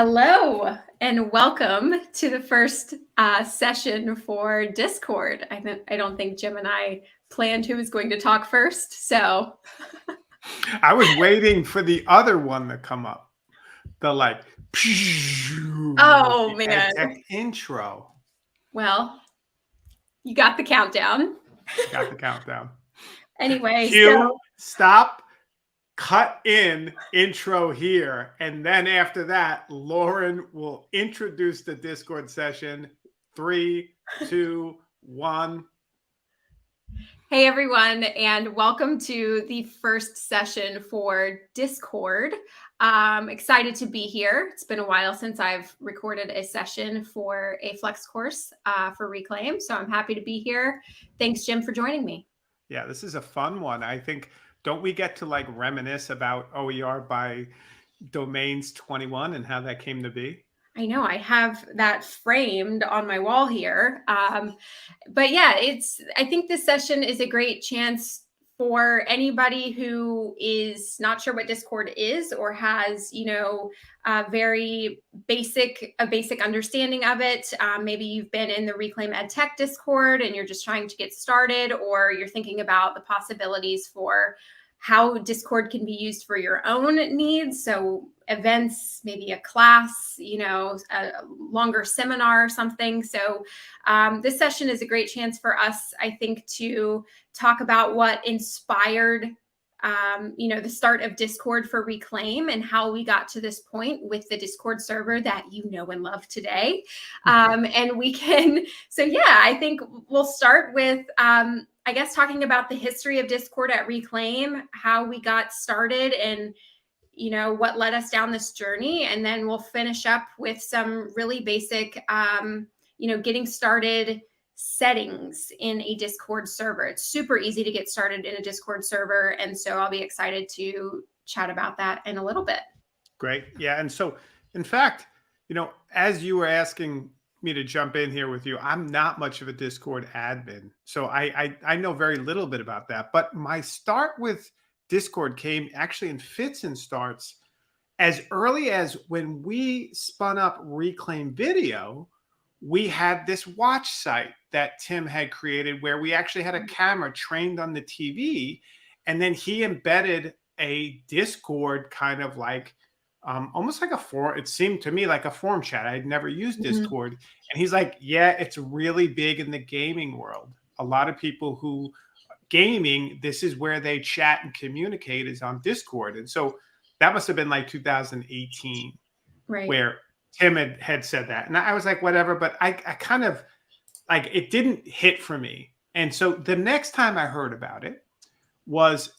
Hello and welcome to the first session for Discord. I don't think Jim and I planned who was going to talk first, so I was waiting for the other one to come up. The oh the man. EdTech intro. Well, you got the countdown. Got the countdown. Anyway, Cue, stop, cut in, intro here. And then after that, Lauren will introduce the Discord session. 3, 2, 1. Hey everyone, and welcome to the first session for Discord. Excited to be here. It's been a while since I've recorded a session for a Flex course for Reclaim, so I'm happy to be here. Thanks, Jim, for joining me. Yeah, this is a fun one. I think, don't we get to reminisce about OER by Domains 21 and how that came to be? I know I have that framed on my wall here. But yeah, I think this session is a great chance for anybody who is not sure what Discord is or has, a basic understanding of it. Maybe you've been in the Reclaim EdTech Discord and you're just trying to get started, or you're thinking about the possibilities for how Discord can be used for your own needs. So events, maybe a class, a longer seminar or something. So this session is a great chance for us, I think, to talk about what inspired the start of Discord for Reclaim and how we got to this point with the Discord server that you know and love today. And we can, so yeah, I think we'll start with, I guess, talking about the history of Discord at Reclaim, how we got started and, what led us down this journey. And then we'll finish up with some really basic, getting started settings in a Discord server. It's super easy to get started in a Discord server. And so I'll be excited to chat about that in a little bit. Great. Yeah. And so, in fact, as you were asking me to jump in here with you, I'm not much of a Discord admin. So I know very little bit about that. But my start with Discord came actually in fits and starts as early as when we spun up Reclaim Video. We had this watch site that Tim had created where we actually had a camera trained on the TV. And then he embedded a Discord kind of almost like a forum. It seemed to me like a forum chat. I had never used Discord. And he's like, yeah, it's really big in the gaming world. A lot of people who gaming, this is where they chat and communicate, is on Discord. And so that must have been like 2018, right, where Tim had said that. And I was like, whatever, but I kind of it didn't hit for me. And so the next time I heard about it was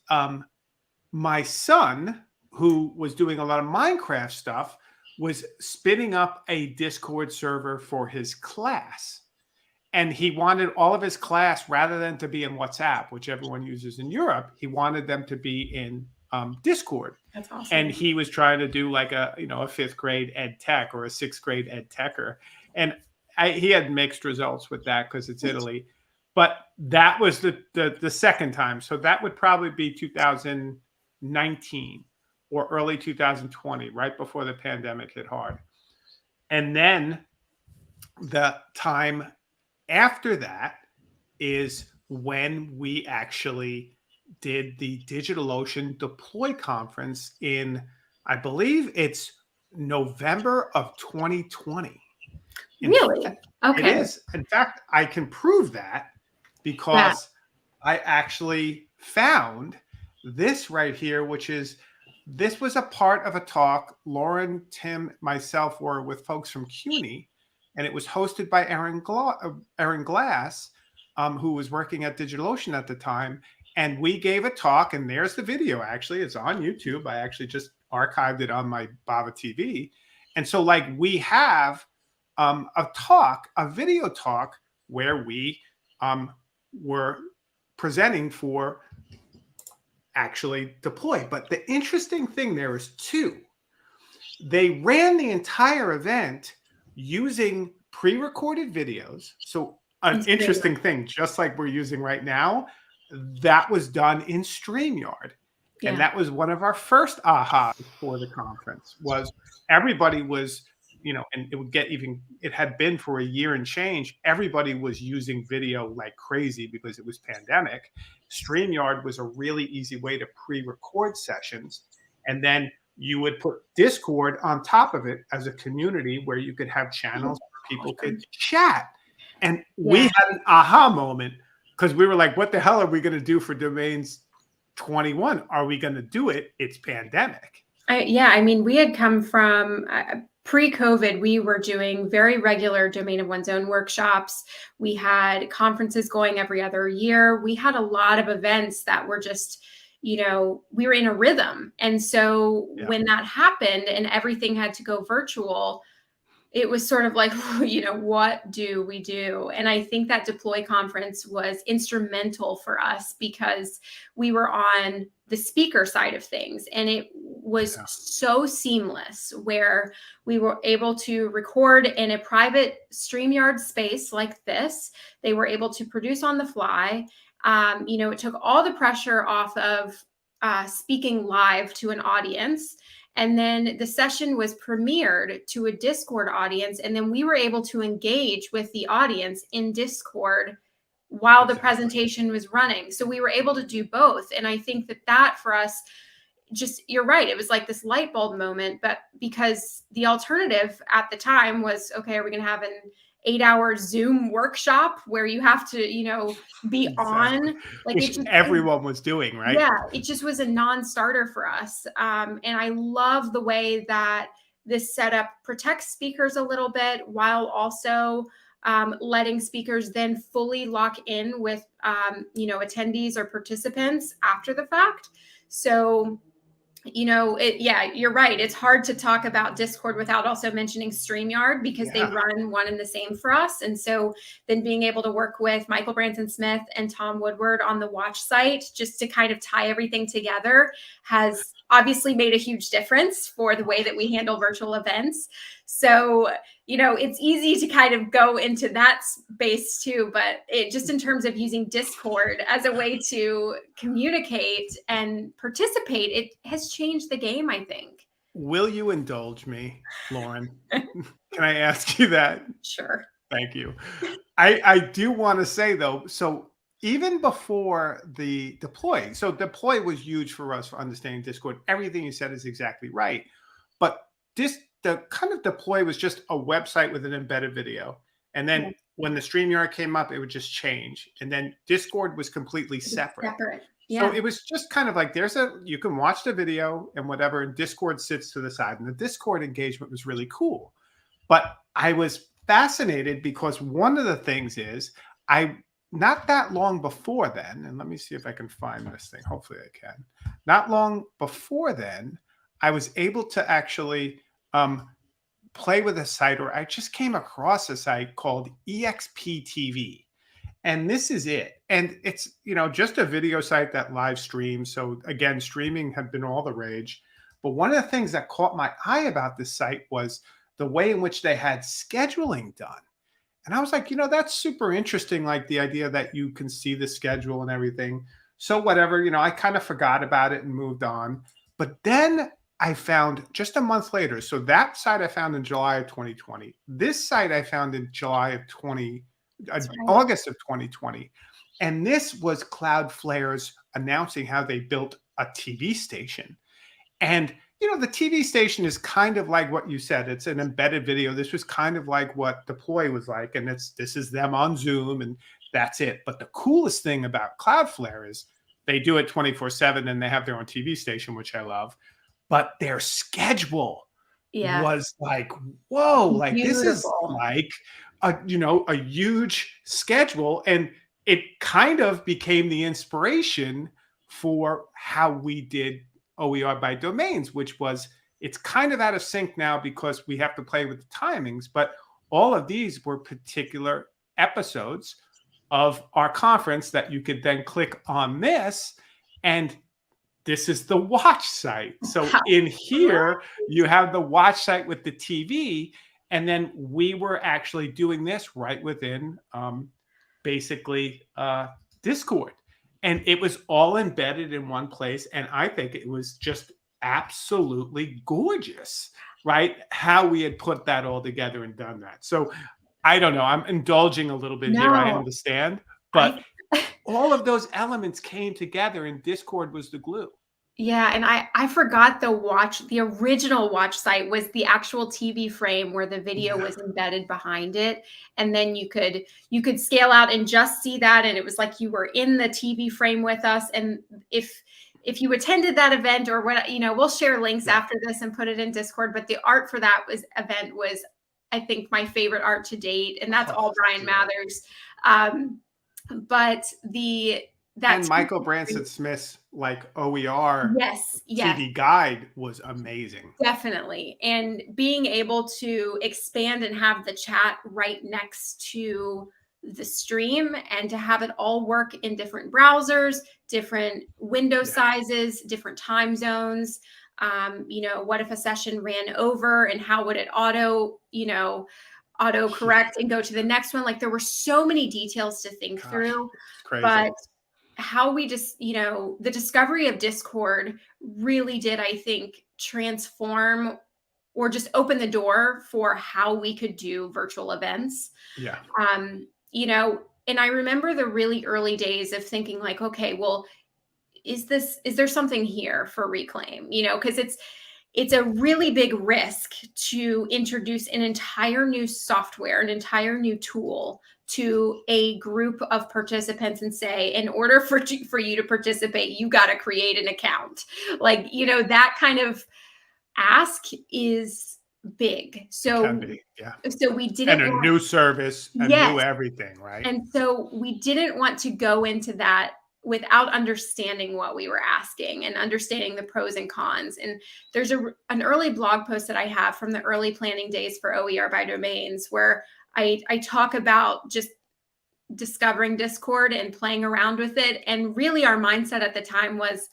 my son, who was doing a lot of Minecraft stuff, was spinning up a Discord server for his class. And he wanted all of his class, rather than to be in WhatsApp, which everyone uses in Europe, he wanted them to be in Discord. That's awesome. And he was trying to do like a 5th grade ed tech or a 6th grade ed techer. And he had mixed results with that because it's Italy. But that was the second time. So that would probably be 2019 or early 2020, right before the pandemic hit hard. And then the time after that is when we actually did the DigitalOcean Deploy conference in, I believe it's November of 2020. Really? Okay. It is. In fact, I can prove that because I actually found this right here, which is, this was a part of a talk Lauren, Tim, myself were with folks from CUNY, and it was hosted by Aaron Glass, who was working at DigitalOcean at the time. And we gave a talk, and there's the video, actually. It's on YouTube. I actually just archived it on my Bava TV. And so we have a video talk where we were presenting for actually Deploy. But the interesting thing there is two. They ran the entire event using pre-recorded videos. So an interesting thing, just like we're using right now, that was done in StreamYard. Yeah. And that was one of our first ahas for the conference, was everybody was and it would get it had been for a year and change. Everybody was using video like crazy because it was pandemic. StreamYard was a really easy way to pre-record sessions. And then you would put Discord on top of it as a community where you could have channels where people could chat. And we had an aha moment because we were like, what the hell are we going to do for Domains 21? Are we going to do it? It's pandemic. I mean, we had come from pre-COVID, we were doing very regular Domain of One's Own workshops. We had conferences going every other year. We had a lot of events that were just, we were in a rhythm. And so when that happened and everything had to go virtual, it was sort of like, what do we do? And I think that Deploy conference was instrumental for us because we were on the speaker side of things. And it was so seamless where we were able to record in a private StreamYard space like this. They were able to produce on the fly. It took all the pressure off of speaking live to an audience. And then the session was premiered to a Discord audience. And then we were able to engage with the audience in Discord while the presentation was running. So we were able to do both. And I think that for us, you're right. It was like this light bulb moment, but because the alternative at the time was, okay, are we going to have an 8-hour Zoom workshop where you have to, be on, like everyone was doing, right? Yeah, it just was a non-starter for us. And I love the way that this setup protects speakers a little bit while also letting speakers then fully lock in with, attendees or participants after the fact. So you're right. It's hard to talk about Discord without also mentioning StreamYard because they run one and the same for us. And so then being able to work with Michael Branson Smith and Tom Woodward on the Watch site just to kind of tie everything together has obviously made a huge difference for the way that we handle virtual events. So, it's easy to kind of go into that space too, but it just in terms of using Discord as a way to communicate and participate, it has changed the game, I think. Will you indulge me, Lauren? Can I ask you that? Sure. Thank you. I do want to say though, so even before the Deploy, so Deploy was huge for us for understanding Discord. Everything you said is exactly right. But the kind of Deploy was just a website with an embedded video. And then when the StreamYard came up, it would just change. And then Discord was completely separate. So it was just kind of like you can watch the video and whatever, and Discord sits to the side. And the Discord engagement was really cool. But I was fascinated because one of the things is not that long before then, and let me see if I can find this thing. Hopefully I can. Not long before then, I was able to actually play with a site, or I just came across a site called EXP-TV. And this is it. And it's, just a video site that live streams. So again, streaming had been all the rage. But one of the things that caught my eye about this site was the way in which they had scheduling done. And I was like, that's super interesting. Like the idea that you can see the schedule and everything. So whatever, I kind of forgot about it and moved on. But then I found just a month later. So that site I found in July of 2020. This site I found in August of 2020. And this was Cloudflare's announcing how they built a TV station. And, the TV station is kind of like what you said. It's an embedded video. This was kind of like what Deploy was like. And this is them on Zoom and that's it. But the coolest thing about Cloudflare is they do it 24/7 and they have their own TV station, which I love. But their schedule was like, whoa, like this is like a huge schedule. And it kind of became the inspiration for how we did OER by domains, which was, it's kind of out of sync now because we have to play with the timings, but all of these were particular episodes of our conference that you could then click on this, and this is the watch site. So in here, you have the watch site with the TV, and then we were actually doing this right within basically Discord. And it was all embedded in one place. And I think it was just absolutely gorgeous. right? How we had put that all together and done that. So I don't know. I'm indulging a little bit here. I No, understand. But I all of those elements came together and Discord was the glue. yeah, and I forgot the original watch site was the actual TV frame where the video Yeah. was embedded behind it. And then you could scale out and just see that. And it was like you were in the TV frame with us. And if you attended that event or what, we'll share links Yeah. after this and put it in Discord. But the art for that event was, I think, my favorite art to date. And that's all Brian Yeah. Mathers. But and Michael Branson Smith's like OER yes, TV guide was amazing. definitely. And being able to expand and have the chat right next to the stream and to have it all work in different browsers, different window sizes, different time zones. What if a session ran over and how would it auto correct and go to the next one? Like there were so many details to think through. It's crazy. But how we just, the discovery of Discord really did, I think, transform or just open the door for how we could do virtual events. Yeah. And I remember the really early days of thinking like, okay, well, is there something here for Reclaim? Because it's a really big risk to introduce an entire new software, an entire new tool to a group of participants and say, in order for you to participate, you got to create an account. Like, that kind of ask is big. So, Can be, yeah. So we didn't and a new service, a new everything, right? And so we didn't want to go into that without understanding what we were asking and understanding the pros and cons. And there's an early blog post that I have from the early planning days for OER by Domains where I talk about just discovering Discord and playing around with it. And really our mindset at the time was,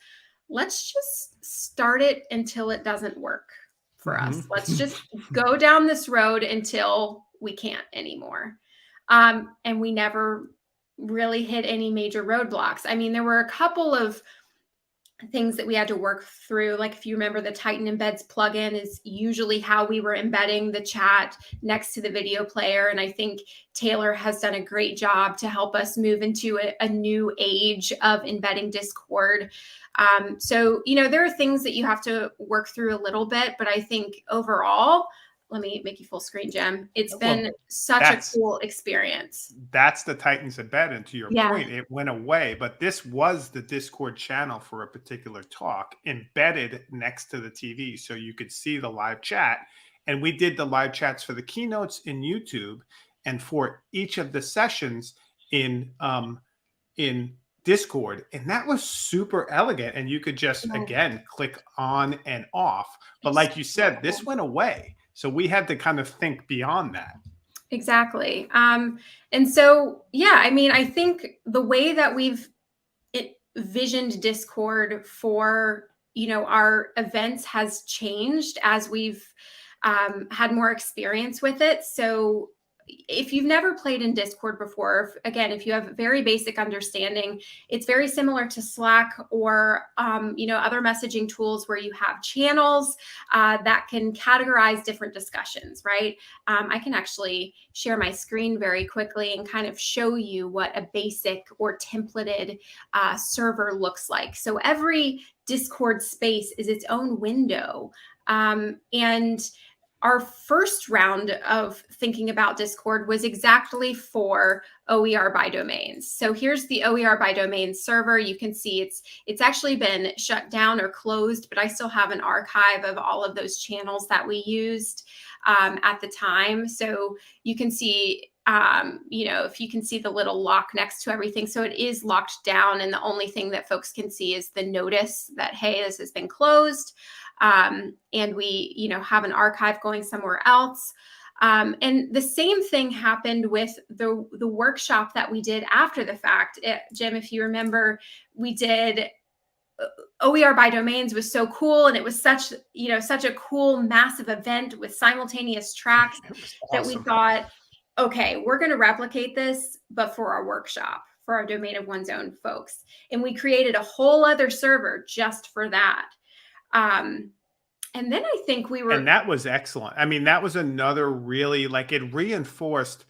let's just start it until it doesn't work for us. Let's just go down this road until we can't anymore. And we never really hit any major roadblocks. I mean, there were a couple of things that we had to work through. Like if you remember, the Titan Embeds plugin is usually how we were embedding the chat next to the video player. And I think Taylor has done a great job to help us move into a new age of embedding Discord. So, there are things that you have to work through a little bit, but I think overall, let me make you full screen, Jim. It's been such a cool experience. That's the Titans Embed. And to your point, it went away, but this was the Discord channel for a particular talk embedded next to the TV. So you could see the live chat. And we did the live chats for the keynotes in YouTube and for each of the sessions in Discord. And that was super elegant. And you could just, again, click on and off. But like you said, this went away. So we had to kind of think beyond that. Exactly. And so, I mean, I think the way that we've visioned Discord for, our events has changed as we've had more experience with it. So if you've never played in Discord before, if you have very basic understanding, it's very similar to Slack or, other messaging tools where you have channels that can categorize different discussions, right? I can actually share my screen very quickly and kind of show you what a basic or templated server looks like. So every Discord space is its own window. And our first round of thinking about Discord was exactly for OER by Domains. So here's the OER by Domains server. You can see it's actually been shut down or closed, but I still have an archive of all of those channels that we used at the time. So you can see, if you can see the little lock next to everything. So it is locked down. And the only thing that folks can see is the notice that, hey, this has been closed. And we, have an archive going somewhere else. And the same thing happened with the workshop that we did after the fact. Jim, if you remember, we did OER by Domains was so cool. And it was such a cool, massive event with simultaneous tracks that we thought, okay, we're going to replicate this, but for our workshop, for our Domain of One's Own folks. And we created a whole other server just for that. And then I think we And were that was excellent. I mean, that was another really, like, it reinforced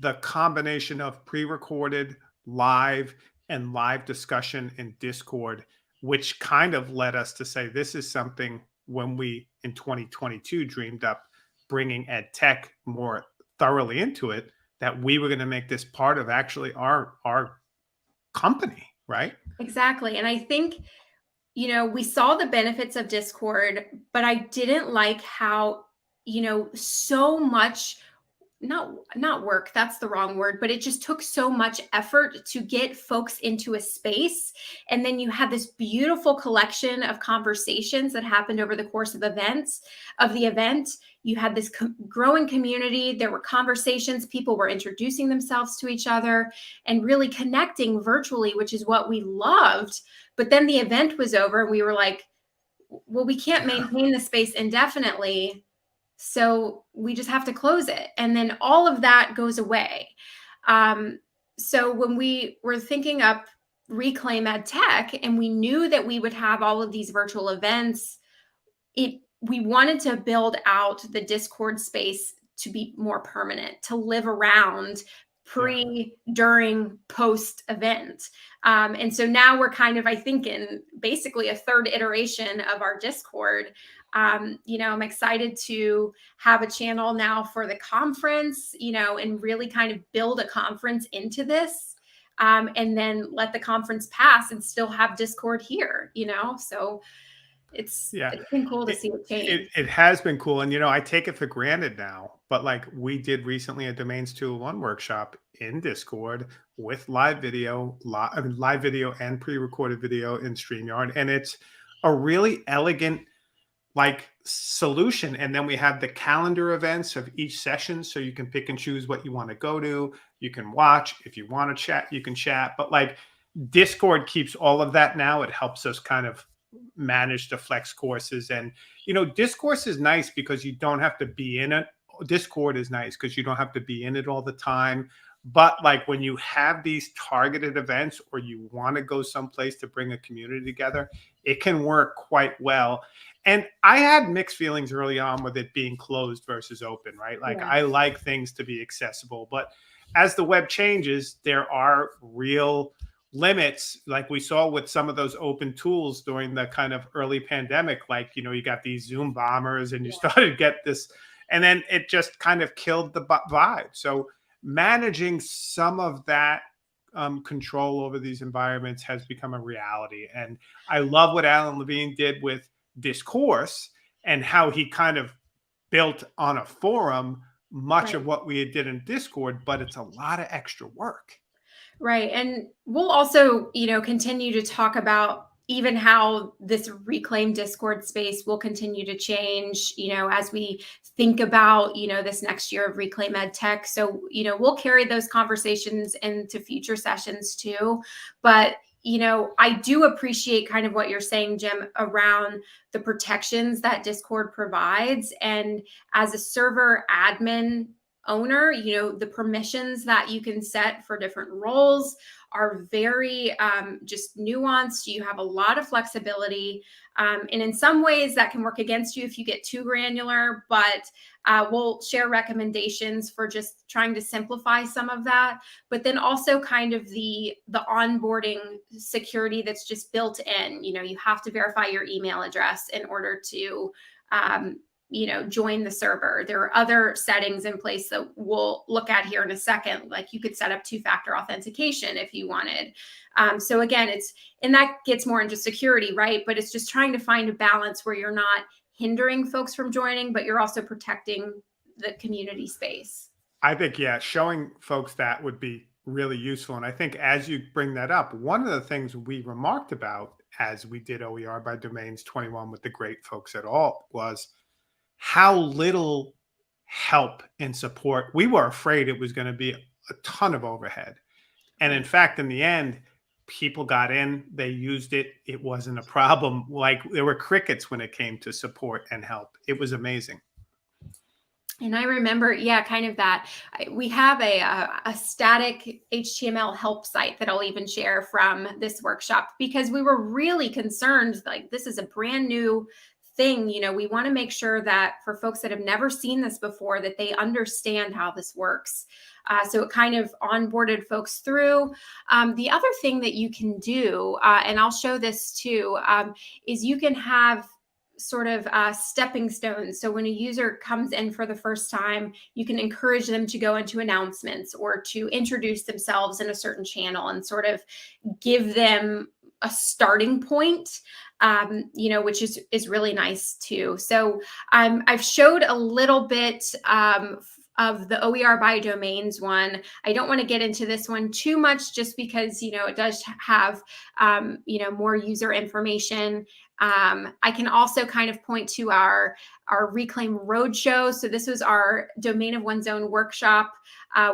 the combination of pre-recorded, live, and live discussion in Discord, which kind of led us to say this is something when we in 2022 dreamed up bringing ed tech more thoroughly into it, that we were going to make this part of actually our company, right? exactly. And I think, we saw the benefits of Discord, but I didn't like how, so much, not work, that's the wrong word, but it just took so much effort to get folks into a space. And then you had this beautiful collection of conversations that happened over the course of the event. You had this growing community. There were conversations. People were introducing themselves to each other and really connecting virtually, which is what we loved. But then the event was over and we were like, well, we can't maintain the space indefinitely. So we just have to close it. And then all of that goes away. So when we were thinking up Reclaim Ed Tech and we knew that we would have all of these virtual events, we wanted to build out the Discord space to be more permanent, to live around pre, during, post event. And so now we're kind of, I think, in basically a third iteration of our Discord. I'm excited to have a channel now for the conference, and really kind of build a conference into this. And then let the conference pass and still have Discord here, so it's been cool to see it change. It has been cool. And, I take it for granted now, but like we did recently a Domains 201 workshop in Discord with live video and pre-recorded video in StreamYard. And it's a really elegant like solution. And then we have the calendar events of each session. So you can pick and choose what you want to go to. You can watch. If you want to chat, you can chat. But like Discord keeps all of that now. It helps us kind of manage the flex courses. And, Discourse is nice because you don't have to be in it. Discord is nice because you don't have to be in it all the time. But like when you have these targeted events or you want to go someplace to bring a community together, it can work quite well. And I had mixed feelings early on with it being closed versus open, right? Like I like things to be accessible, but as the web changes, there are real limits, like we saw with some of those open tools during the kind of early pandemic. Like, you got these Zoom bombers and you started to get this, and then it just kind of killed the vibe. So managing some of that control over these environments has become a reality. And I love what Alan Levine did with Discourse and how he kind of built on a forum much of what we did in Discord, but it's a lot of extra work. Right. And we'll also, continue to talk about even how this Reclaim Discord space will continue to change, as we think about, this next year of Reclaim Ed Tech. So, we'll carry those conversations into future sessions too. But, I do appreciate kind of what you're saying, Jim, around the protections that Discord provides. And as a server admin owner, the permissions that you can set for different roles are very just nuanced. You have a lot of flexibility. And in some ways that can work against you if you get too granular, but we'll share recommendations for just trying to simplify some of that. But then also kind of the onboarding security that's just built in. You have to verify your email address in order to join the server. There are other settings in place that we'll look at here in a second. Like you could set up 2-factor authentication if you wanted. So again, and that gets more into security, right? But it's just trying to find a balance where you're not hindering folks from joining, but you're also protecting the community space. I think, showing folks that would be really useful. And I think as you bring that up, one of the things we remarked about as we did OER by Domains 21 with the great folks at Alt was how little help and support. We were afraid it was going to be a ton of overhead. And in fact, in the end, people got in, they used it. It wasn't a problem. Like there were crickets when it came to support and help. It was amazing. And I remember, kind of that. We have a static HTML help site that I'll even share from this workshop because we were really concerned, like this is a brand new thing, we want to make sure that for folks that have never seen this before, that they understand how this works. So it kind of onboarded folks through. The other thing that you can do, and I'll show this too, is you can have sort of stepping stones. So when a user comes in for the first time, you can encourage them to go into announcements or to introduce themselves in a certain channel and sort of give them a starting point, which is really nice too. So I've showed a little bit of the OER by domains one. I don't want to get into this one too much just because, it does have, more user information. I can also kind of point to our Reclaim Roadshow. So this was our Domain of One's Own workshop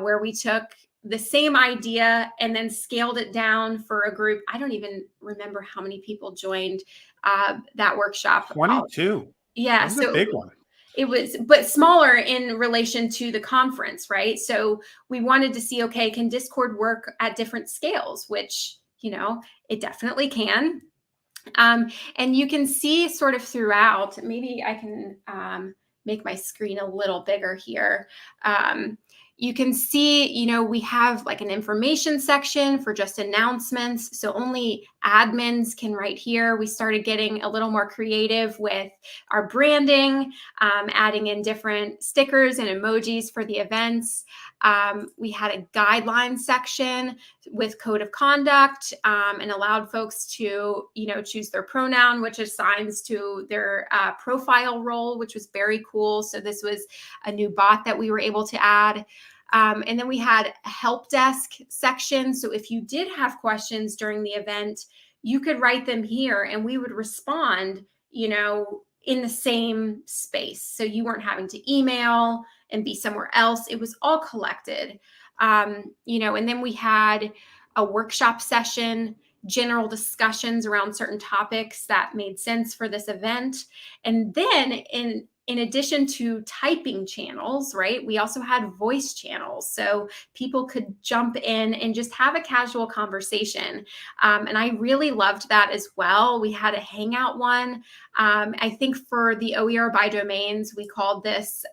where we took the same idea and then scaled it down for a group. I don't even remember how many people joined that workshop. 22. Yeah. That was a big one. It was, but smaller in relation to the conference, right? So we wanted to see, okay, can Discord work at different scales, which, it definitely can. And you can see sort of throughout, maybe I can make my screen a little bigger here. You can see, we have like an information section for just announcements. So only admins can write here. We started getting a little more creative with our branding, adding in different stickers and emojis for the events. We had a guidelines section with code of conduct and allowed folks to, choose their pronoun, which assigns to their profile role, which was very cool. So this was a new bot that we were able to add. And then we had a help desk section. So if you did have questions during the event, you could write them here and we would respond, in the same space. So you weren't having to email and be somewhere else. It was all collected, and then we had a workshop session, general discussions around certain topics that made sense for this event. And then in addition to typing channels, right, we also had voice channels. So people could jump in and just have a casual conversation. And I really loved that as well. We had a Hangout one. I think for the OER by domains, we called this,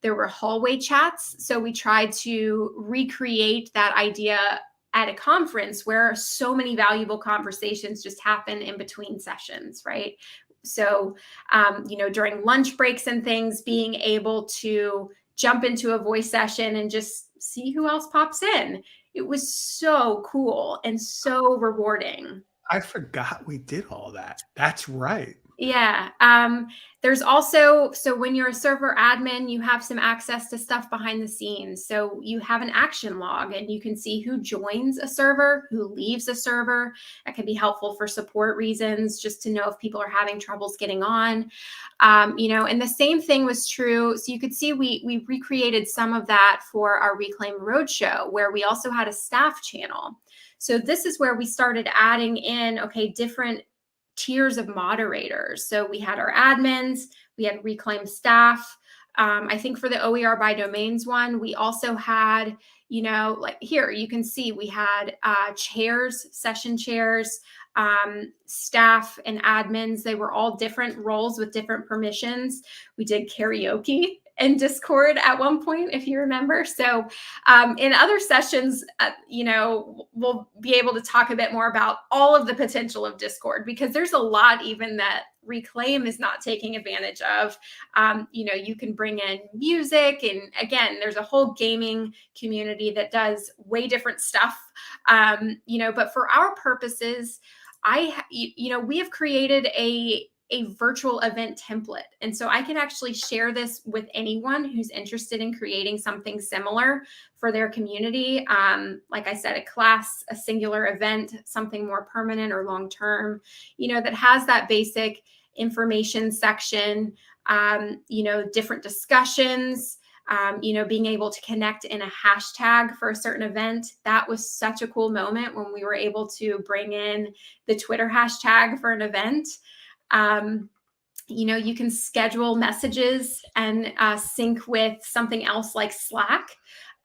there were hallway chats. So we tried to recreate that idea at a conference where so many valuable conversations just happen in between sessions, right? So, during lunch breaks and things, being able to jump into a voice session and just see who else pops in. It was so cool and so rewarding. I forgot we did all that. That's right. Yeah. There's also, so when you're a server admin, you have some access to stuff behind the scenes. So you have an action log and you can see who joins a server, who leaves a server. That can be helpful for support reasons, just to know if people are having troubles getting on. And the same thing was true. So you could see we recreated some of that for our Reclaim Roadshow, where we also had a staff channel. So this is where we started adding in, different tiers of moderators. So we had our admins, we had Reclaim staff. I think for the OER by domains one, we also had, like here, you can see we had chairs, session chairs, staff and admins. They were all different roles with different permissions. We did karaoke in Discord at one point, if you remember. So in other sessions, we'll be able to talk a bit more about all of the potential of Discord, because there's a lot even that Reclaim is not taking advantage of. You can bring in music, and again, there's a whole gaming community that does way different stuff. But for our purposes, we have created a virtual event template. And so I can actually share this with anyone who's interested in creating something similar for their community. Like I said, a class, a singular event, something more permanent or long-term, that has that basic information section, different discussions, being able to connect in a hashtag for a certain event. That was such a cool moment when we were able to bring in the Twitter hashtag for an event. You can schedule messages and sync with something else like Slack.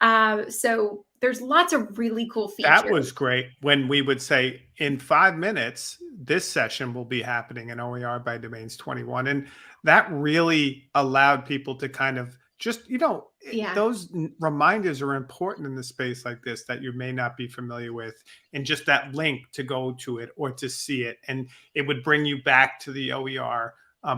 So there's lots of really cool features. That was great when we would say in 5 minutes, this session will be happening in OER by Domains 21. And that really allowed people to kind of just, Yeah. those reminders are important in the space like this that you may not be familiar with. And just that link to go to it or to see it. And it would bring you back to the OER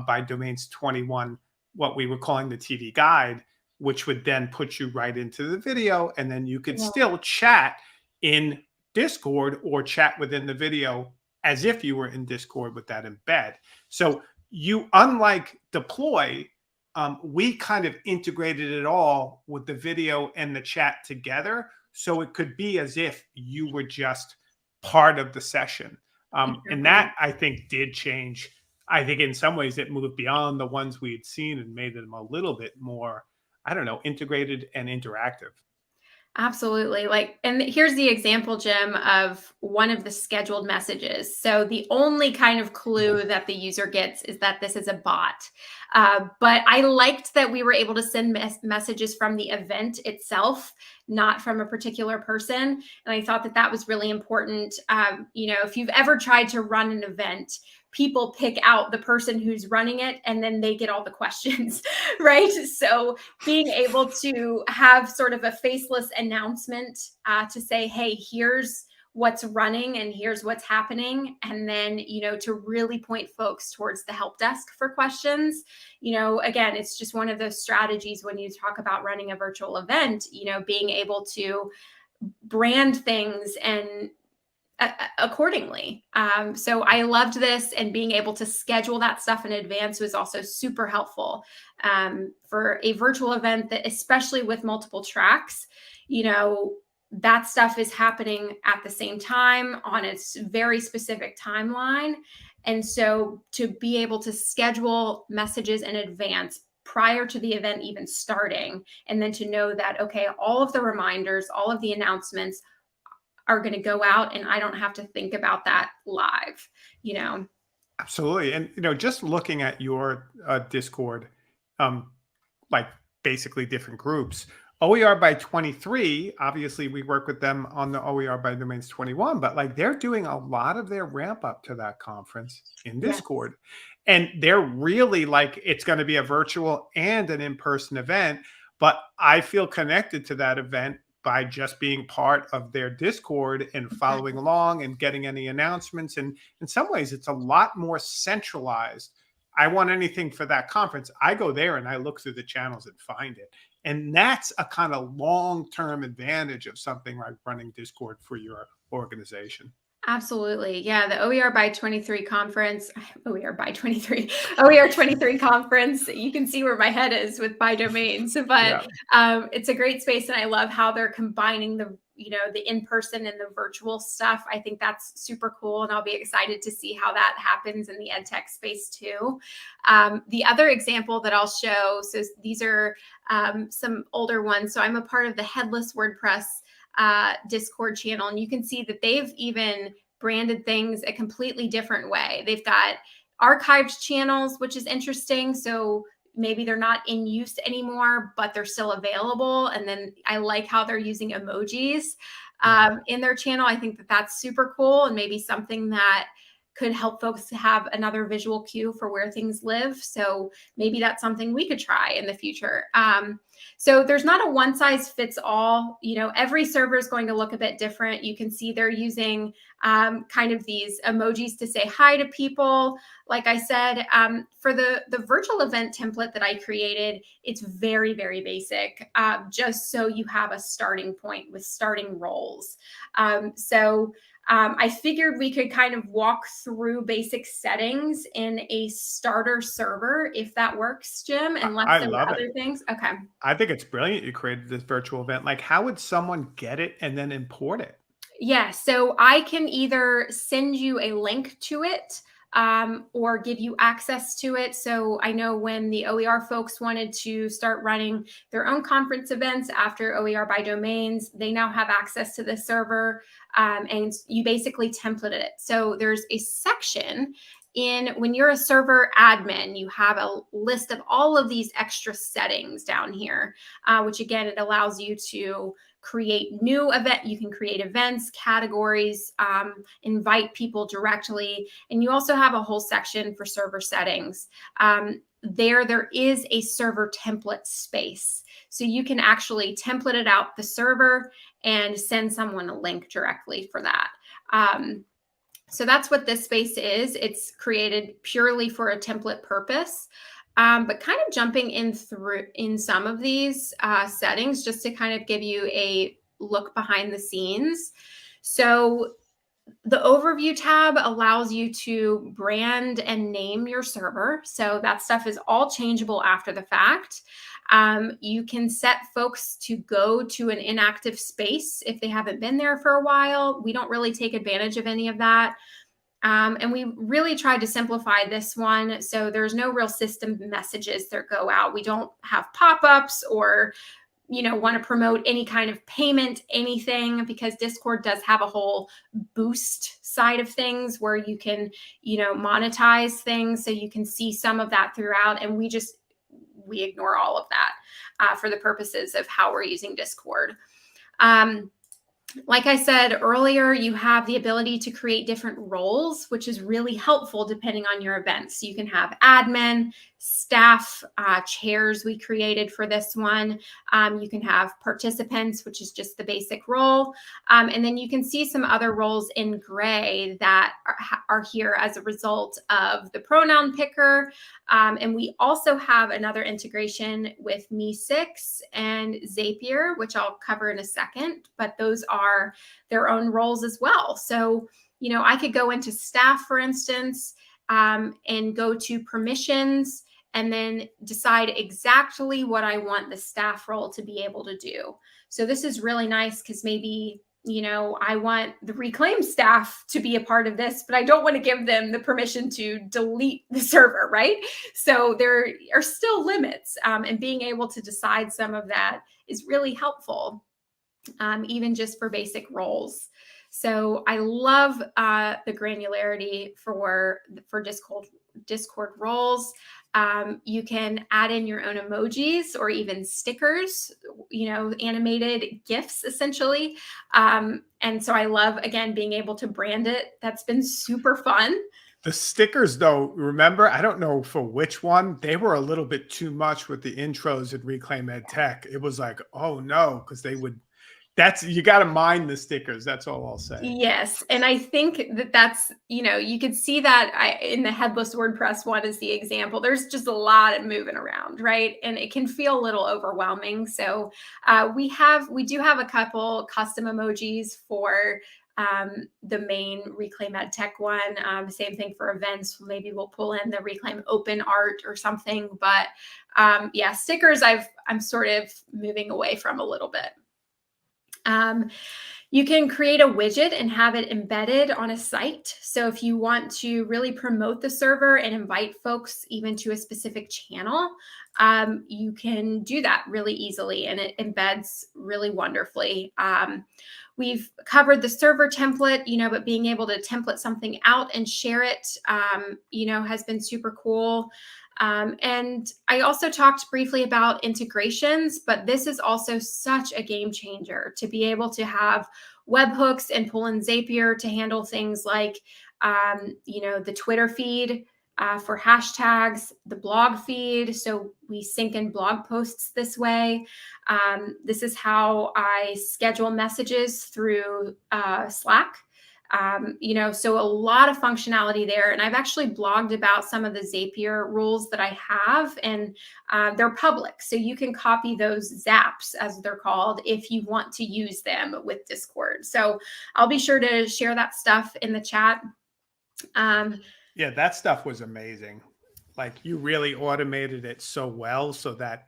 by Domains 21, what we were calling the TV guide, which would then put you right into the video. And then you could still chat in Discord or chat within the video as if you were in Discord with that embed. So you, unlike Deploy, we kind of integrated it all with the video and the chat together. So it could be as if you were just part of the session. And that, I think, did change. I think in some ways it moved beyond the ones we had seen and made them a little bit more, I don't know, integrated and interactive. Absolutely. And here's the example, Jim, of one of the scheduled messages. So the only kind of clue that the user gets is that this is a bot. But I liked that we were able to send messages from the event itself, not from a particular person. And I thought that that was really important. If you've ever tried to run an event, people pick out the person who's running it and then they get all the questions, right? So being able to have sort of a faceless announcement to say, hey, here's what's running and here's what's happening. And then, to really point folks towards the help desk for questions. Again, it's just one of those strategies when you talk about running a virtual event, being able to brand things and accordingly. So I loved this, and being able to schedule that stuff in advance was also super helpful for a virtual event that, especially with multiple tracks, that stuff is happening at the same time on its very specific timeline. And so to be able to schedule messages in advance prior to the event even starting, and then to know that, okay, all of the reminders, all of the announcements are going to go out and I don't have to think about that live, Absolutely. And, just looking at your Discord, like basically different groups, OER by 23, obviously we work with them on the OER by Domains 21, but like they're doing a lot of their ramp up to that conference in Discord. And they're really like, it's going to be a virtual and an in-person event, but I feel connected to that event by just being part of their Discord and following along and getting any announcements. And in some ways, it's a lot more centralized. I want anything for that conference, I go there and I look through the channels and find it. And that's a kind of long-term advantage of something like running Discord for your organization. Absolutely. Yeah. The OER by 23 conference, OER by 23, OER 23 conference. You can see where my head is with by domains, but it's a great space. And I love how they're combining the in-person and the virtual stuff. I think that's super cool. And I'll be excited to see how that happens in the ed tech space too. The other example that I'll show, so these are some older ones. So I'm a part of the Headless WordPress Discord channel, and you can see that they've even branded things a completely different way. They've got archived channels, which is interesting. So maybe they're not in use anymore, but they're still available. And then I like how they're using emojis in their channel. I think that that's super cool, and maybe something that could help folks have another visual cue for where things live. So maybe that's something we could try in the future. So there's not a one size fits all. Every server is going to look a bit different. You can see they're using kind of these emojis to say hi to people. Like I said, for the virtual event template that I created, it's very, very basic, just so you have a starting point with starting roles. I figured we could kind of walk through basic settings in a starter server, if that works, Jim, unless there are other things. Okay. I think it's brilliant you created this virtual event. Like, how would someone get it and then import it? Yeah, so I can either send you a link to it or give you access to it. So I know when the OER folks wanted to start running their own conference events after OER by Domains, they now have access to the server, and you basically template it. So there's a section when you're a server admin, you have a list of all of these extra settings down here, which again, it allows you to create new event. You can create events, categories, invite people directly. And you also have a whole section for server settings. There is a server template space. So you can actually template it out the server and send someone a link directly for that. So that's what this space is. It's created purely for a template purpose. But kind of jumping in some of these settings just to kind of give you a look behind the scenes. So the overview tab allows you to brand and name your server. So that stuff is all changeable after the fact. You can set folks to go to an inactive space if they haven't been there for a while. We don't really take advantage of any of that. And we really tried to simplify this one. So there's no real system messages that go out. We don't have pop-ups or, want to promote any kind of payment, anything, because Discord does have a whole boost side of things where you can, monetize things. So you can see some of that throughout. And we ignore all of that for the purposes of how we're using Discord. Like I said earlier, you have the ability to create different roles, which is really helpful depending on your events. So you can have admin, staff, chairs we created for this one. You can have participants, which is just the basic role. And then you can see some other roles in gray that are here as a result of the pronoun picker. And we also have another integration with Me6 and Zapier, which I'll cover in a second, but those are their own roles as well. So, I could go into staff, for instance, and go to permissions and then decide exactly what I want the staff role to be able to do. So this is really nice because maybe, I want the Reclaim staff to be a part of this, but I don't want to give them the permission to delete the server, right? So there are still limits, and being able to decide some of that is really helpful, even just for basic roles. So I love the granularity for Discord roles. You can add in your own emojis or even stickers, animated GIFs essentially. And so I love, again, being able to brand it. That's been super fun. The stickers, though, remember, I don't know for which one, they were a little bit too much with the intros at Reclaim Ed Tech. It was like, oh no, because you got to mind the stickers. That's all I'll say. Yes. And I think that's, you could see that in the Headless WordPress one is the example. There's just a lot of moving around, right? And it can feel a little overwhelming. So we do have a couple custom emojis for the main Reclaim Ed Tech one. Same thing for events. Maybe we'll pull in the Reclaim Open Art or something. But yeah, stickers I'm sort of moving away from a little bit. You can create a widget and have it embedded on a site. So if you want to really promote the server and invite folks even to a specific channel, you can do that really easily, and it embeds really wonderfully. We've covered the server template, but being able to template something out and share it, has been super cool. And I also talked briefly about integrations, but this is also such a game changer to be able to have webhooks and pull in Zapier to handle things like, the Twitter feed for hashtags, the blog feed. So we sync in blog posts this way. This is how I schedule messages through Slack. So a lot of functionality there. And I've actually blogged about some of the Zapier rules that I have, and they're public. So you can copy those zaps, as they're called, if you want to use them with Discord. So I'll be sure to share that stuff in the chat. Yeah, that stuff was amazing. Like, you really automated it so well so that,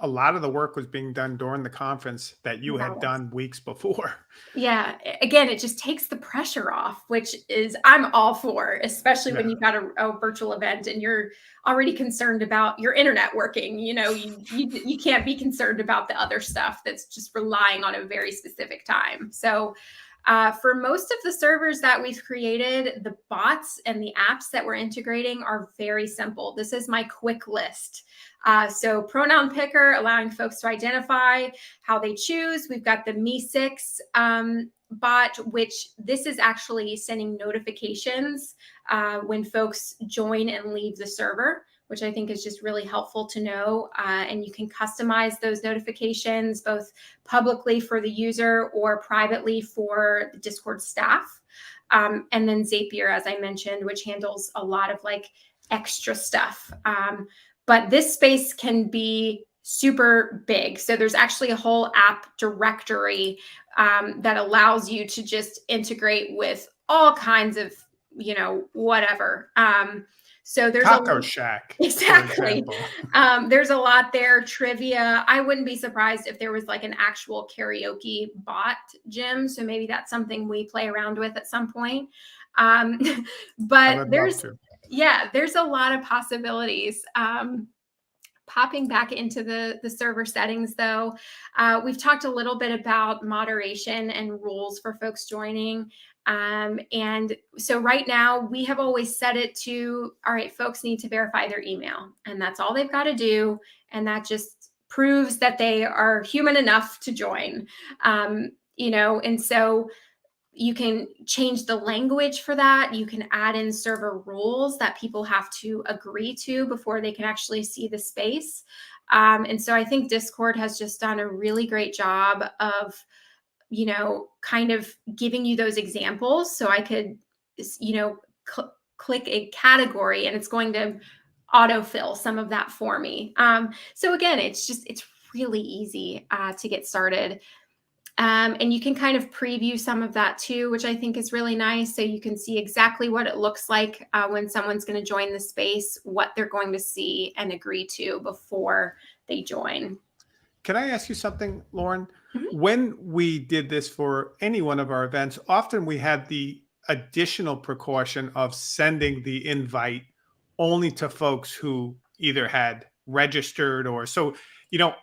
a lot of the work was being done during the conference that you had done weeks before. Yeah. Again, it just takes the pressure off, which is I'm all for, especially when you've got a virtual event and you're already concerned about your internet working. You can't be concerned about the other stuff that's just relying on a very specific time. So For most of the servers that we've created, the bots and the apps that we're integrating are very simple. This is my quick list. So pronoun picker, allowing folks to identify how they choose. We've got the Me6 bot, which this is actually sending notifications when folks join and leave the server, which I think is just really helpful to know. And you can customize those notifications both publicly for the user or privately for the Discord staff. And then Zapier, as I mentioned, which handles a lot of like extra stuff. But this space can be super big. So there's actually a whole app directory that allows you to just integrate with all kinds of, whatever. So there's Taco Shack. Exactly. There's a lot there. Trivia. I wouldn't be surprised if there was like an actual karaoke bot, Jim. So maybe that's something we play around with at some point. But there's a lot of possibilities. Popping back into the server settings, though, we've talked a little bit about moderation and rules for folks joining. And so right now we have always set it to, all right, folks need to verify their email, and that's all they've got to do. And that just proves that they are human enough to join, and so you can change the language for that. You can add in server rules that people have to agree to before they can actually see the space. And so I think Discord has just done a really great job of, kind of giving you those examples. So I could, click a category and it's going to autofill some of that for me. So again, it's really easy to get started. And you can kind of preview some of that too, which I think is really nice. So you can see exactly what it looks like when someone's going to join the space, what they're going to see and agree to before they join. Can I ask you something, Lauren? Mm-hmm. When we did this for any one of our events, often we had the additional precaution of sending the invite only to folks who either had registered or so.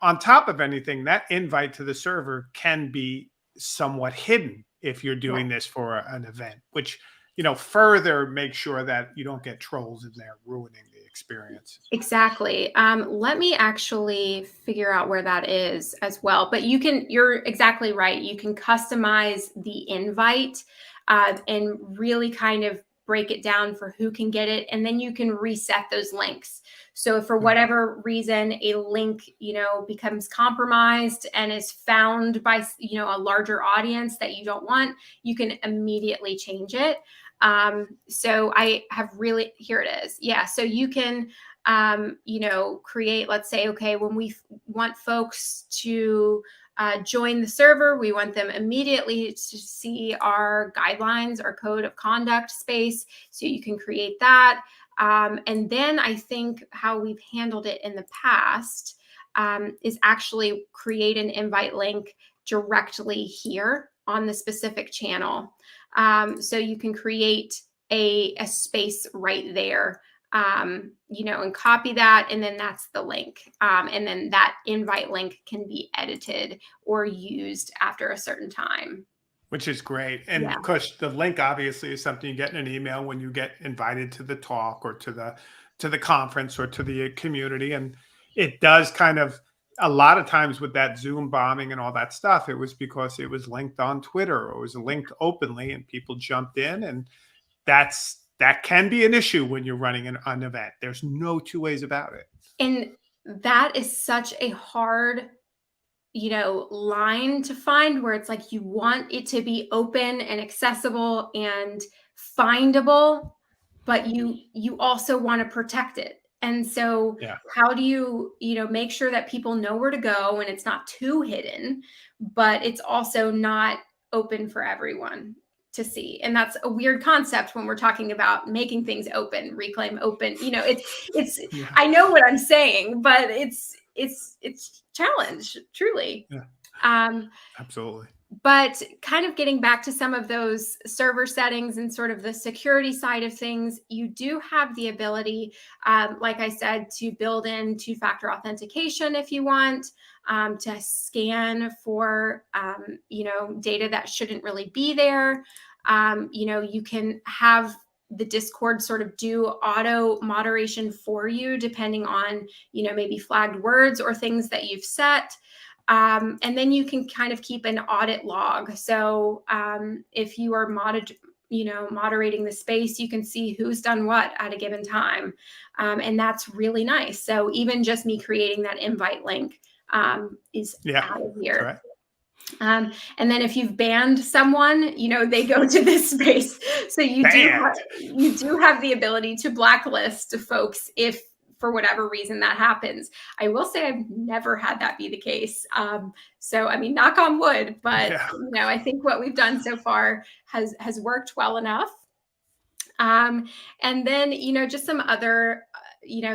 On top of anything, that invite to the server can be somewhat hidden if you're doing this for an event, which, further make sure that you don't get trolls in there ruining the experience. Exactly. Let me actually figure out where that is as well. But you're exactly right. You can customize the invite and really kind of break it down for who can get it. And then you can reset those links. So if for whatever reason a link, becomes compromised and is found by, a larger audience that you don't want, you can immediately change it. So I have here it is. Yeah. So you can, create, let's say, okay, when we want folks to join the server, we want them immediately to see our guidelines, our code of conduct space. So you can create that. And then I think how we've handled it in the past is actually create an invite link directly here on the specific channel. So you can create a space right there, and copy that. And then that's the link. And then that invite link can be edited or used after a certain time. Which is great. And of course, the link obviously is something you get in an email when you get invited to the talk or to the conference or to the community. And it does kind of, a lot of times with that Zoom bombing and all that stuff, it was because it was linked on Twitter or it was linked openly and people jumped in. And that can be an issue when you're running an event. There's no two ways about it. And that is such a hard line to find, where it's like you want it to be open and accessible and findable, but you also want to protect it. And so how do you make sure that people know where to go and it's not too hidden, but it's also not open for everyone to see? And that's a weird concept when we're talking about making things open, reclaim open. It's I know what I'm saying, but it's challenge, truly. Yeah. Absolutely. But kind of getting back to some of those server settings and sort of the security side of things, you do have the ability, like I said, to build in two-factor authentication if you want, to scan for, data that shouldn't really be there. You can have the Discord sort of do auto moderation for you, depending on, maybe flagged words or things that you've set. And then you can kind of keep an audit log. So if you are moderating the space, you can see who's done what at a given time. And that's really nice. So even just me creating that invite link is added here. Right. And then if you've banned someone, they go to this space. So you do have the ability to blacklist folks if for whatever reason that happens. I will say I've never had that be the case. So, I mean, knock on wood, but I think what we've done so far has worked well enough. And then, just some other,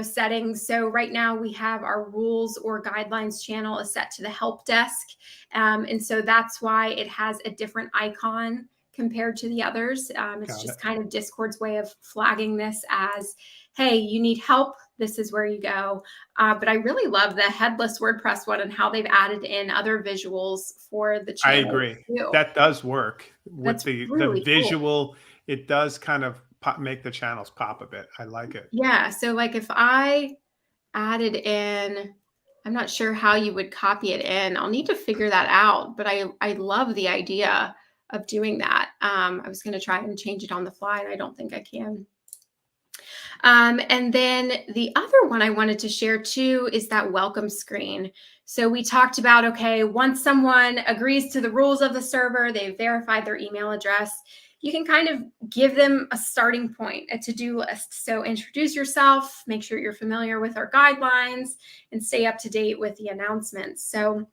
settings. So right now we have our rules or guidelines channel is set to the help desk. And so that's why it has a different icon compared to the others. It's just kind of Discord's way of flagging this as, hey, you need help. This is where you go. But I really love the headless WordPress one and how they've added in other visuals for the channel. I agree. That does work with the visual. Cool. It does kind of make the channels pop a bit. I like it. Yeah. So like if I added in, I'm not sure how you would copy it in. I'll need to figure that out. But I love the idea of doing that. I was going to try and change it on the fly, and I don't think I can. And then the other one I wanted to share too is that welcome screen. So we talked about, okay, once someone agrees to the rules of the server, they've verified their email address, you can kind of give them a starting point, a to-do list. So introduce yourself, make sure you're familiar with our guidelines, and stay up to date with the announcements. So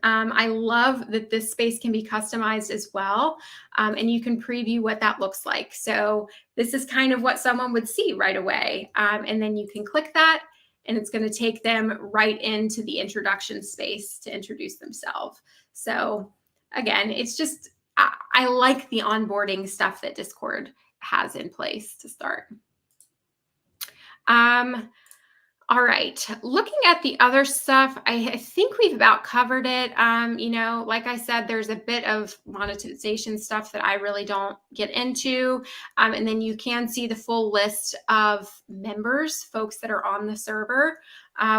I love that this space can be customized as well, and you can preview what that looks like. So this is kind of what someone would see right away, and then you can click that, and it's going to take them right into the introduction space to introduce themselves. So again, it's just, I like the onboarding stuff that Discord has in place to start. All right, looking at the other stuff, I think we've about covered it. Like I said, there's a bit of monetization stuff that I really don't get into. And then you can see the full list of members, folks that are on the server,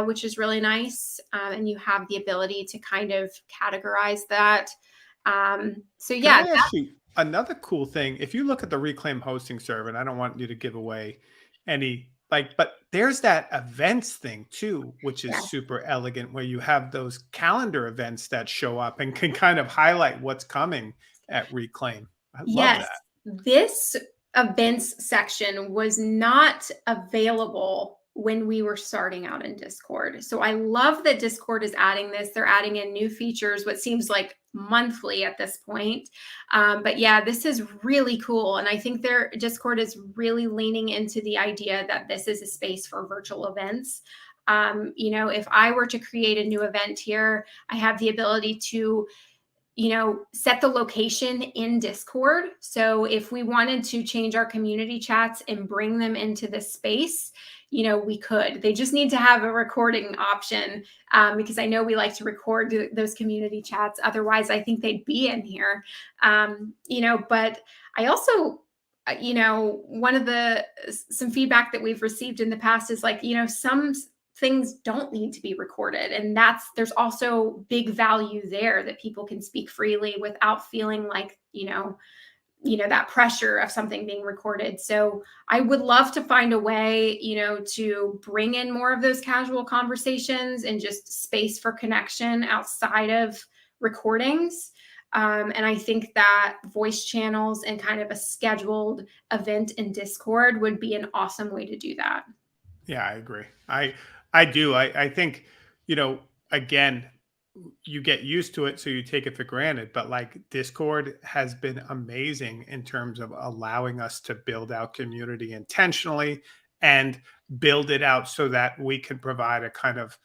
which is really nice. And you have the ability to kind of categorize that. So yeah. Can I ask you another cool thing? If you look at the Reclaim hosting server, and I don't want you to give away any, but there's that events thing too, which is super elegant, where you have those calendar events that show up and can kind of highlight what's coming at Reclaim. I love that. This events section was not available when we were starting out in Discord. So I love that Discord is adding this. They're adding in new features, what seems like monthly at this point. But yeah, this is really cool. And I think their Discord is really leaning into the idea that this is a space for virtual events. If I were to create a new event here, I have the ability to set the location in Discord. So if we wanted to change our community chats and bring them into this space, we could. They just need to have a recording option, because I know we like to record those community chats. Otherwise, I think they'd be in here. But I also, one of some feedback that we've received in the past is like, some things don't need to be recorded. And there's also big value there that people can speak freely without feeling like, that pressure of something being recorded. So I would love to find a way, to bring in more of those casual conversations and just space for connection outside of recordings. And I think that voice channels and kind of a scheduled event in Discord would be an awesome way to do that. Yeah, I agree. I do. I think, again, you get used to it, so you take it for granted. But like Discord has been amazing in terms of allowing us to build out community intentionally and build it out so that we can provide a kind of,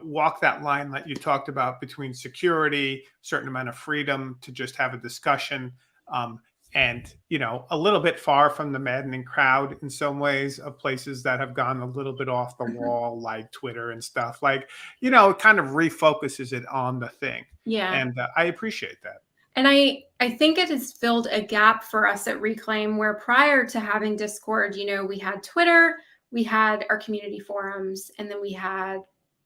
walk that line that you talked about between security, certain amount of freedom to just have a discussion, and a little bit far from the maddening crowd in some ways of places that have gone a little bit off the wall, like Twitter and stuff. Like, it kind of refocuses it on the thing. Yeah. And I appreciate that. And I think it has filled a gap for us at Reclaim, where prior to having Discord, we had Twitter, we had our community forums, and then we had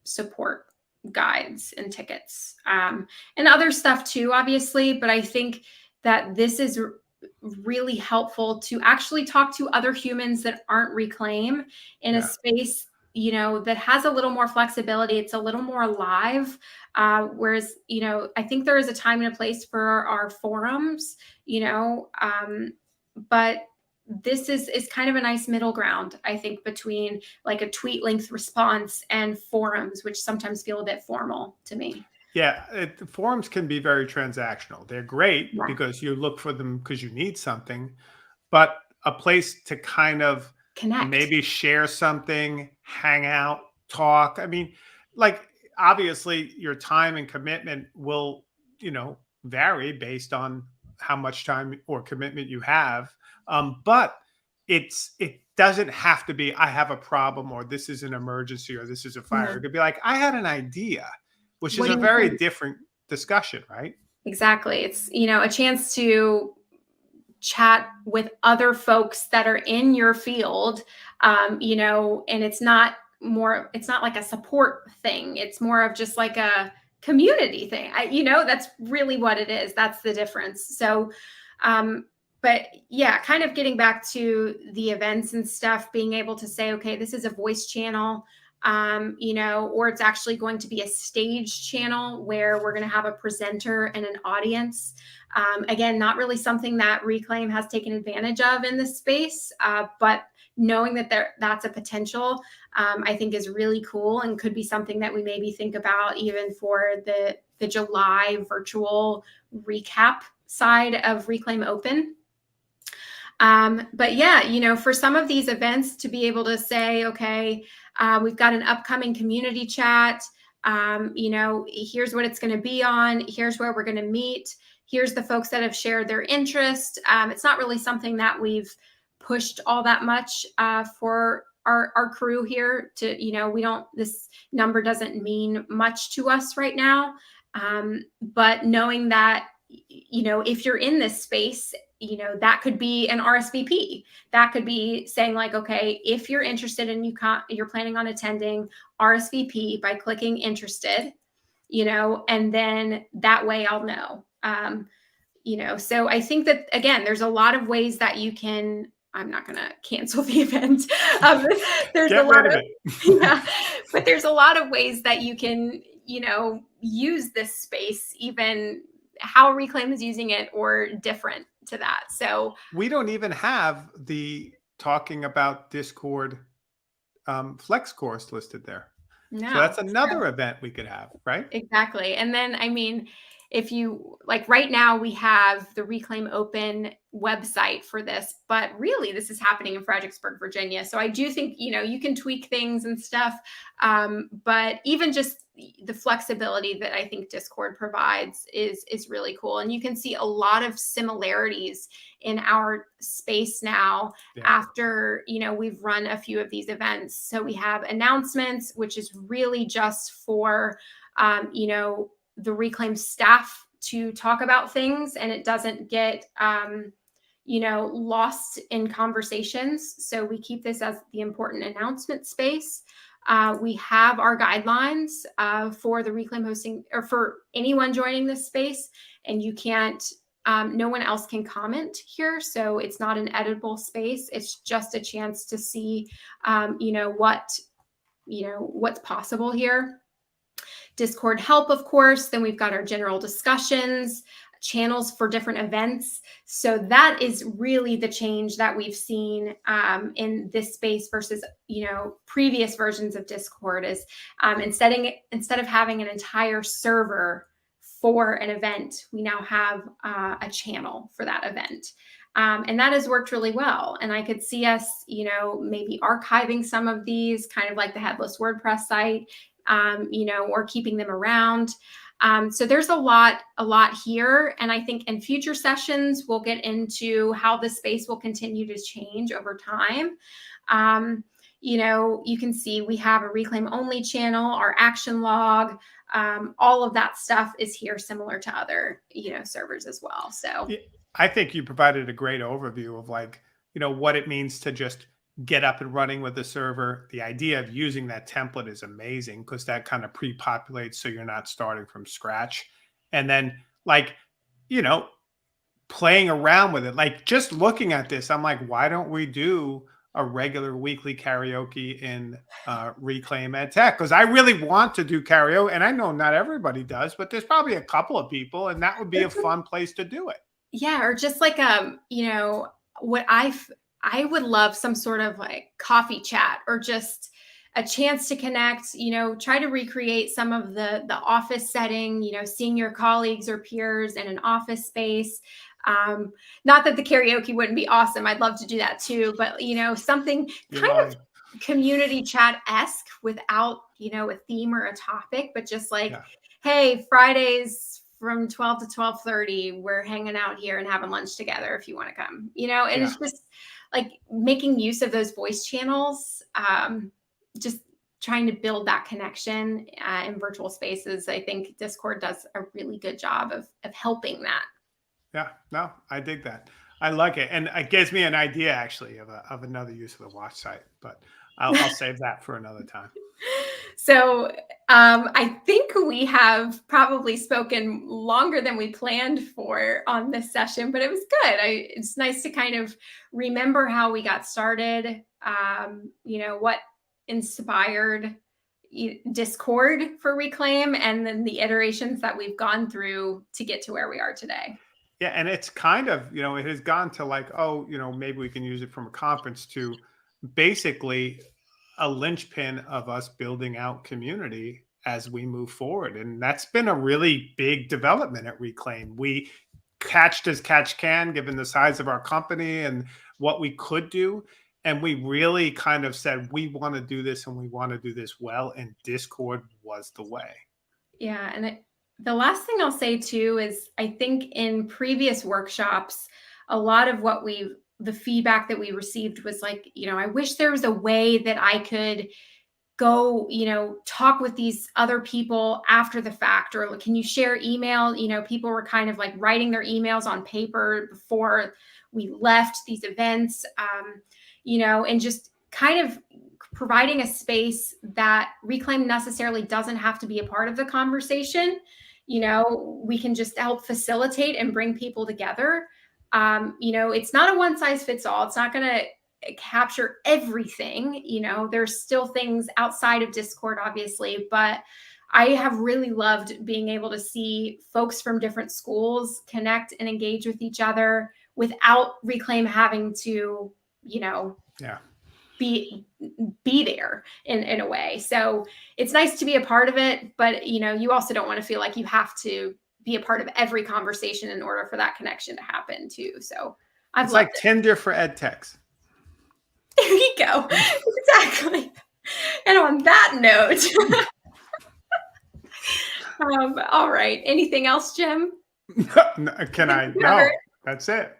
support guides and tickets, and other stuff too, obviously. But I think that this is really helpful to actually talk to other humans that aren't Reclaim in a space, that has a little more flexibility. It's a little more live. Whereas, I think there is a time and a place for our forums, but this is kind of a nice middle ground, I think, between like a tweet length response and forums, which sometimes feel a bit formal to me. Yeah, forums can be very transactional. They're great Yeah. because you look for them because you need something, but a place to kind of Connect. maybe share something, hang out, talk. I mean, like, obviously your time and commitment will, vary based on how much time or commitment you have. But it doesn't have to be, I have a problem, or this is an emergency, or this is a fire. Mhm. It could be like, I had an idea, which What is do a you very think? different discussion, right? Exactly. It's, a chance to chat with other folks that are in your field, and it's not like a support thing. It's more of just like a community thing. That's really what it is. That's the difference. So, but yeah, kind of getting back to the events and stuff, being able to say, okay, this is a voice channel, or it's actually going to be a stage channel where we're going to have a presenter and an audience. Again, not really something that Reclaim has taken advantage of in this space, but knowing that that's a potential, I think is really cool, and could be something that we maybe think about even for the July virtual recap side of Reclaim Open. But yeah, for some of these events to be able to say, okay, we've got an upcoming community chat, here's what it's going to be on, here's where we're going to meet, here's the folks that have shared their interest. It's not really something that we've pushed all that much for our crew here to, this number doesn't mean much to us right now. But knowing that, if you're in this space, that could be an RSVP. That could be saying like, okay, if you're interested and you're planning on attending, RSVP by clicking interested, and then that way I'll know. So I think that, again, there's a lot of ways that you can, I'm not going to cancel the event. There's Get a lot rid of of, it. yeah, but there's a lot of ways that you can, use this space, even how Reclaim is using it or different to that. So We don't even have the talking about Discord Flex course listed there. no, So that's another event we could have, right? exactly. And then, I mean, if you like, right now we have the Reclaim Open website for this, but really this is happening in Fredericksburg, Virginia. So I do think, you can tweak things and stuff. But even just the flexibility that I think Discord provides is really cool. And you can see a lot of similarities in our space now after, we've run a few of these events. So we have announcements, which is really just for, the Reclaim staff to talk about things, and it doesn't get, lost in conversations. So we keep this as the important announcement space. We have our guidelines for the Reclaim hosting, or for anyone joining this space, and you can't, no one else can comment here. So it's not an editable space. It's just a chance to see, what's possible here. Discord help, of course. Then we've got our general discussions, channels for different events. So that is really the change that we've seen in this space versus, previous versions of Discord is instead of having an entire server for an event, we now have a channel for that event. And that has worked really well. And I could see us, maybe archiving some of these, kind of like the Headless WordPress site, or keeping them around. So there's a lot here. And I think in future sessions, we'll get into how the space will continue to change over time. You can see we have a Reclaim Only channel, our action log, all of that stuff is here, similar to other, servers as well. So I think you provided a great overview of what it means to just get up and running with the server. The idea of using that template is amazing because that kind of pre-populates so you're not starting from scratch. And then playing around with it, just looking at this, I'm like, why don't we do a regular weekly karaoke in Reclaim EdTech? Because I really want to do karaoke, and I know not everybody does, but there's probably a couple of people, and that would be a fun place to do it. Yeah, or just what I would love some sort of coffee chat, or just a chance to connect, try to recreate some of the office setting, seeing your colleagues or peers in an office space. Not that the karaoke wouldn't be awesome. I'd love to do that too, but something of community chat-esque without, a theme or a topic, but just hey, Fridays from 12 to 12:30, we're hanging out here and having lunch together if you want to come, and it's just making use of those voice channels, just trying to build that connection in virtual spaces. I think Discord does a really good job of helping that. Yeah, no, I dig that. I like it. And it gives me an idea actually of another use of the watch site, but I'll save that for another time. So I think we have probably spoken longer than we planned for on this session, but it was good. It's nice to kind of remember how we got started, what inspired Discord for Reclaim, and then the iterations that we've gone through to get to where we are today. Yeah, and it's kind of, it has gone to maybe we can use it from a conference to basically a linchpin of us building out community as we move forward. And that's been a really big development at Reclaim. We catched as catch can, given the size of our company and what we could do. And we really kind of said, we want to do this and we want to do this well. And Discord was the way. Yeah. And the last thing I'll say too is I think in previous workshops, a lot of the feedback that we received was I wish there was a way that I could go, talk with these other people after the fact, or can you share email? People were kind of writing their emails on paper before we left these events, and just kind of providing a space that Reclaim necessarily doesn't have to be a part of the conversation. We can just help facilitate and bring people together. It's not a one size fits all. It's not going to capture everything. There's still things outside of Discord, obviously, but I have really loved being able to see folks from different schools connect and engage with each other without Reclaim having to, be there in a way. So it's nice to be a part of it, but you also don't want to feel like you have to be a part of every conversation in order for that connection to happen too. So it's like Tinder for ed techs. There you go. Exactly. And on that note, all right. Anything else, Jim? Can I? No, that's it.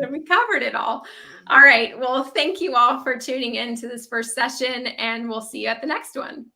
We covered it all. All right. Well, thank you all for tuning in to this first session, and we'll see you at the next one.